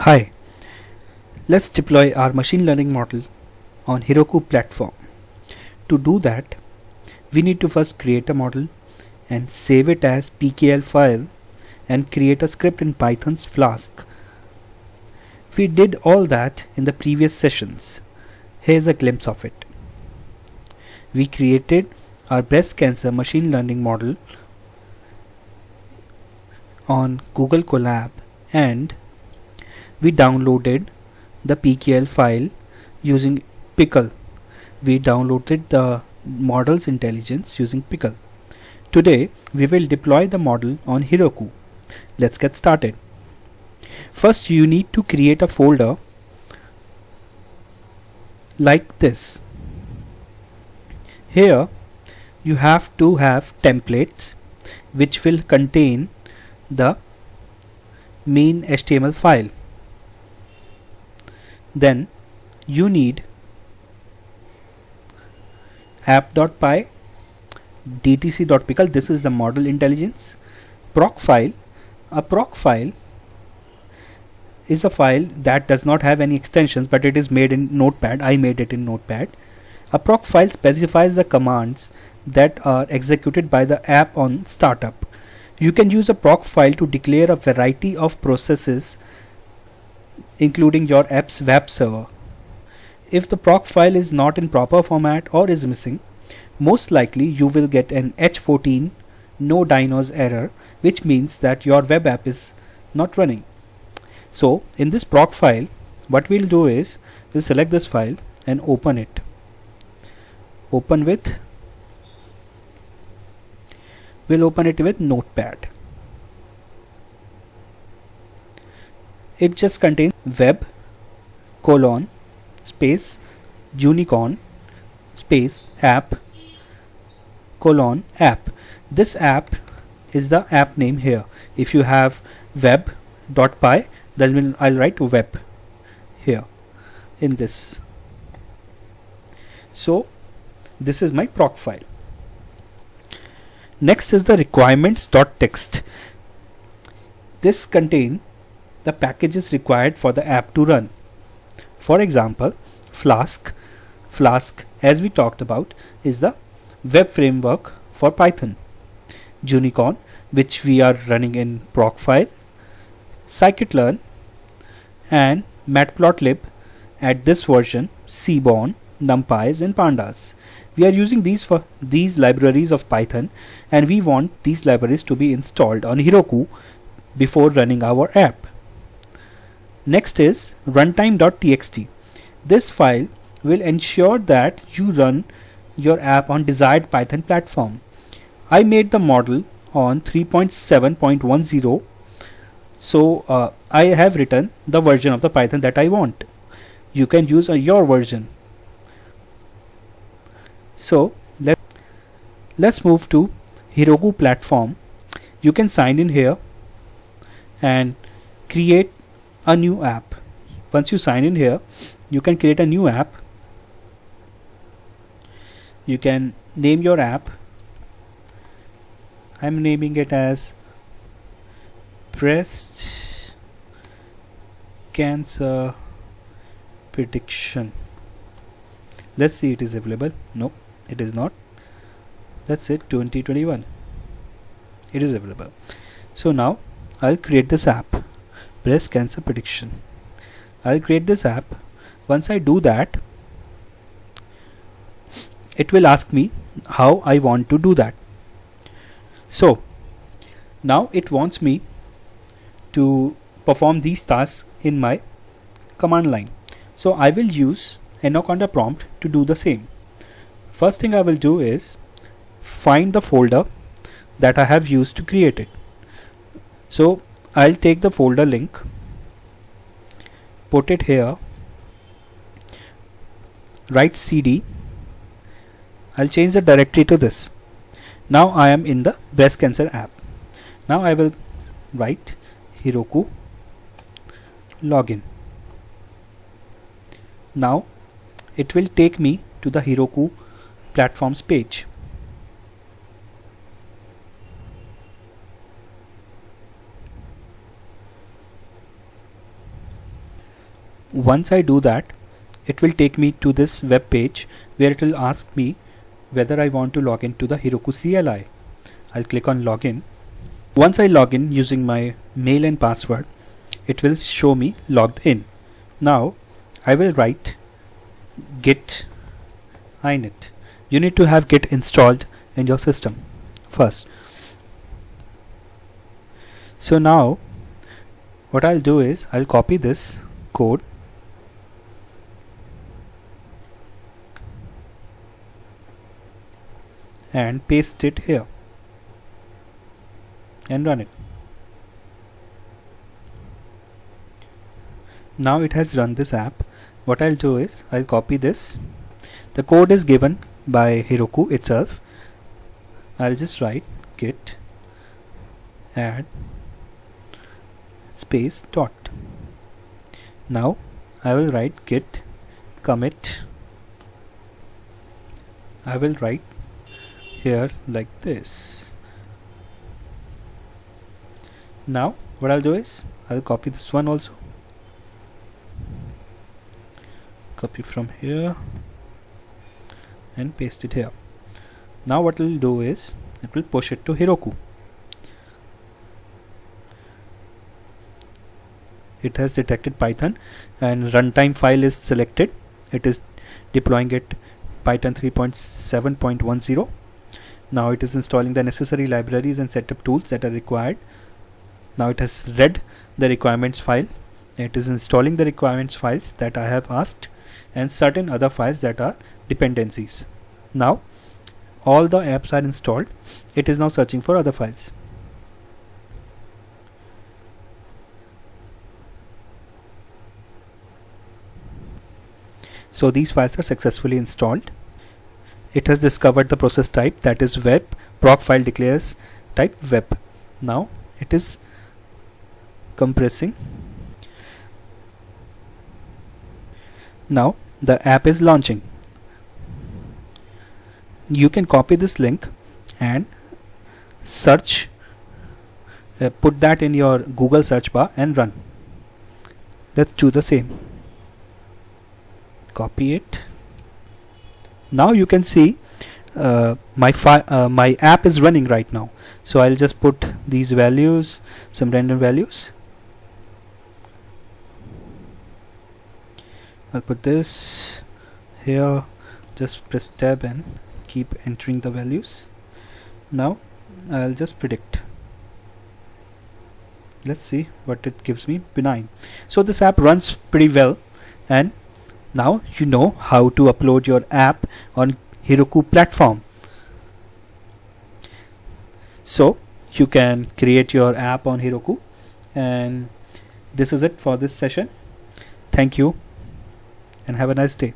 Hi, let's deploy our machine learning model on Heroku platform. To do that, we need to first create a model and save it as pkl file and create a script in Python's Flask. We did all that in the previous sessions. Here's a glimpse of it. We created our breast cancer machine learning model on Google Colab and we downloaded the pkl file using Pickle. We downloaded the model's intelligence using Pickle. Today we will deploy the model on Heroku. Let's get started. First you need to create a folder like this. Here you have to have templates which will contain the main HTML file. Then you need app.py, dtc.pickle, this is the model intelligence, proc file. A proc file is a file that does not have any extensions but it is made in Notepad. I made it in Notepad. A proc file specifies the commands that are executed by the app on startup. You can use a proc file to declare a variety of processes including your app's web server. If the proc file is not in proper format or is missing, most likely you will get an H14 no dynos error, which means that your web app is not running. So in this proc file, what we'll do is we'll select this file and open it. We'll open it with Notepad. It just contains web colon space unicorn space app colon app. This app is the app name here. If you have web.py, then I'll write web here in this. So this is my proc file. Next is the requirements.txt. This contains the packages required for the app to run. For example, Flask, as we talked about, is the web framework for Python. Unicorn, which we are running in proc file, scikit-learn and matplotlib at this version, Seaborn, NumPys and Pandas. We are using these for these libraries of Python and we want these libraries to be installed on Heroku before running our app. Next is runtime.txt. This file will ensure that you run your app on desired Python platform. I made the model on 3.7.10, so I have written the version of the Python that I want. You can use your version. So let's move to Heroku platform. You can sign in here and create a new app. Once you sign in here, you can create a new app. You can name your app. I'm naming it as breast cancer prediction. Let's see, it is available. Nope, it is not. That's it, 2021. It is available. So now I'll create this app, breast cancer prediction. I'll create this app. Once I do that, it will ask me how I want to do that. So now it wants me to perform these tasks in my command line. So I will use Anaconda prompt to do the same. First thing I will do is find the folder that I have used to create it. So I'll take the folder link, put it here, write cd. I'll change the directory to this. Now I am in the breast cancer app. Now I will write Heroku login. Now it will take me to the Heroku platforms page. Once I do that, it will take me to this web page where it will ask me whether I want to log into the Heroku CLI. I'll click on login. Once I log in using my mail and password, it will show me logged in. Now I will write git init. You need to have git installed in your system first. So now what I'll do is I'll copy this code and paste it here and run it. Now it has run this app. What I'll do is I'll copy this. The code is given by Heroku itself. I'll just write git add space dot. Now I will write git commit. I will write here like this. Now what I'll do is I'll copy this one also, copy from here and paste it here. Now what it will do is it will push it to Heroku. It has detected Python and runtime file is selected. It is deploying it Python 3.7.10. Now it is installing the necessary libraries and setup tools that are required. Now it has read the requirements file. It is installing the requirements files that I have asked and certain other files that are dependencies. Now all the apps are installed. It is now searching for other files. So these files are successfully installed. It has discovered the process type, that is web. Proc file declares type web. Now it is compressing. Now the app is launching. You can copy this link and search, put that in your Google search bar and run. Let's do the same. Copy it. Now you can see my app is running right now. So I'll just put these values, some random values. I'll put this here, just press tab and keep entering the values. Now I'll just predict. Let's see what it gives me. Benign. So this app runs pretty well, and now you know how to upload your app on Heroku platform. So you can create your app on Heroku, and this is it for this session. Thank you and have a nice day.